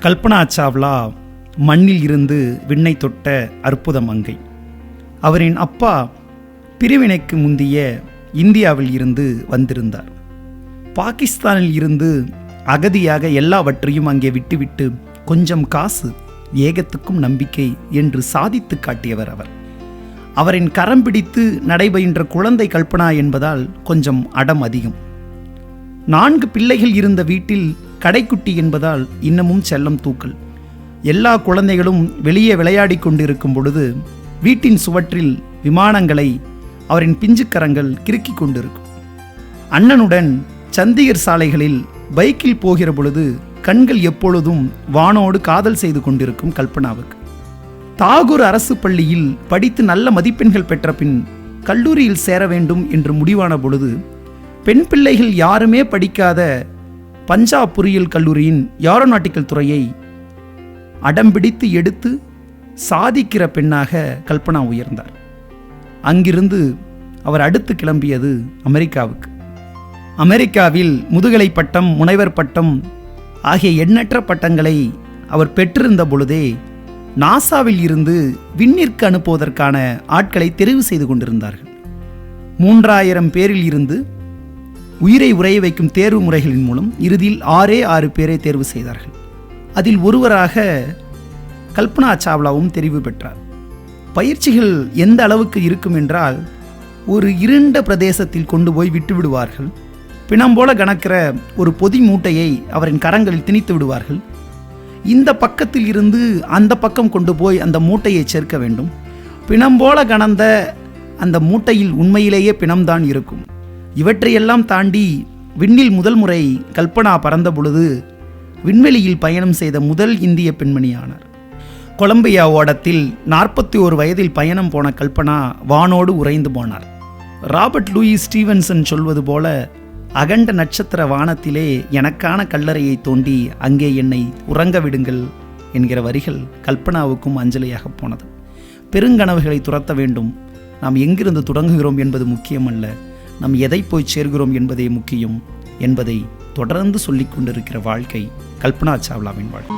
கல்பனா சாவ்லா மண்ணில் இருந்து விண்ணை தொட்ட அற்புத மங்கை. அவரின் அப்பா பிரிவினைக்கு முந்திய இந்தியாவில் இருந்து வந்திருந்தார். பாகிஸ்தானில் இருந்து அகதியாக எல்லாவற்றையும் அங்கே விட்டுவிட்டு கொஞ்சம் காசு, ஏகத்துக்கும் நம்பிக்கை என்று சாதித்து காட்டியவர் அவர். அவரின் கரம் பிடித்து நடைபயின்ற குழந்தை கல்பனா என்பதால் கொஞ்சம் அடம் அதிகம். 4 பிள்ளைகள் இருந்த வீட்டில் கடைக்குட்டி என்பதால் இன்னமும் செல்லம் தூக்கல். எல்லா குழந்தைகளும் வெளியே விளையாடி கொண்டிருக்கும் பொழுது வீட்டின் சுவற்றில் விமானங்களை அவரின் பிஞ்சுக்கரங்கள் கிறுக்கிக் கொண்டிருக்கும். அண்ணனுடன் சண்டிகர் சாலைகளில் பைக்கில் போகிற பொழுது கண்கள் எப்பொழுதும் வானோடு காதல் செய்து கொண்டிருக்கும் கல்பனாவுக்கு. தாகூர் அரசு பள்ளியில் படித்து நல்ல மதிப்பெண்கள் பெற்ற பின் கல்லூரியில் சேர வேண்டும் என்று முடிவான பொழுது பெண் பிள்ளைகள் யாருமே படிக்காத பஞ்சாப் பொறியியல் கல்லூரியின் ஏரோநாட்டிக்கல் துறையை அடம்பிடித்து எடுத்து சாதிக்கிற பெண்ணாக கல்பனா உயர்ந்தார். அங்கிருந்து அவர் அடுத்து கிளம்பியது அமெரிக்காவுக்கு. அமெரிக்காவில் முதுகலை பட்டம், முனைவர் பட்டம் ஆகிய எண்ணற்ற பட்டங்களை அவர் பெற்றிருந்த பொழுதே நாசாவில் இருந்து விண்ணிற்கு அனுப்புவதற்கான ஆட்களை தெரிவு செய்து கொண்டிருந்தார்கள். 3000 பேரில் இருந்து உயிரை உறைய வைக்கும் தேர்வு முறைகளின் மூலம் இறுதியில் 6 பேரை தேர்வு செய்தார்கள். அதில் ஒருவராக கல்பனா சாவ்லாவும் தெரிவு பெற்றார். பயிற்சிகள் எந்த அளவுக்கு இருக்கும் என்றால், ஒரு இருண்ட பிரதேசத்தில் கொண்டு போய் விட்டு விடுவார்கள். பிணம் போல கணக்கிற ஒரு பொதி மூட்டையை அவரின் கரங்களில் திணித்து விடுவார்கள். இந்த பக்கத்தில் இருந்து அந்த பக்கம் கொண்டு போய் அந்த மூட்டையை சேர்க்க வேண்டும். பிணம் போல கணந்த அந்த மூட்டையில் உண்மையிலேயே பிணம்தான் இருக்கும். இவற்றையெல்லாம் தாண்டி விண்ணில் முதல் முறை கல்பனா பறந்த பொழுது விண்வெளியில் பயணம் செய்த முதல் இந்திய பெண்மணியானார். கொலம்பியா ஓடத்தில் 41 வயதில் பயணம் போன கல்பனா வானோடு உறைந்து போனார். ராபர்ட் லூயிஸ் ஸ்டீவன்சன் சொல்வது போல, அகண்ட நட்சத்திர வானத்திலே எனக்கான கல்லறையை தோண்டி அங்கே என்னை உறங்க விடுங்கள் என்கிற வரிகள் கல்பனாவுக்கும் அஞ்சலியாக போனது. பெருங்கனவுகளை துரத்த வேண்டும். நாம் எங்கிருந்து தொடங்குகிறோம் என்பது முக்கியமல்ல, நாம் எதை போய் சேர்கிறோம் என்பதே முக்கியம் என்பதை தொடர்ந்து சொல்லிக் கொண்டிருக்கிற வாழ்க்கை கல்பனா சாவ்லாவின் வாழ்க்கை.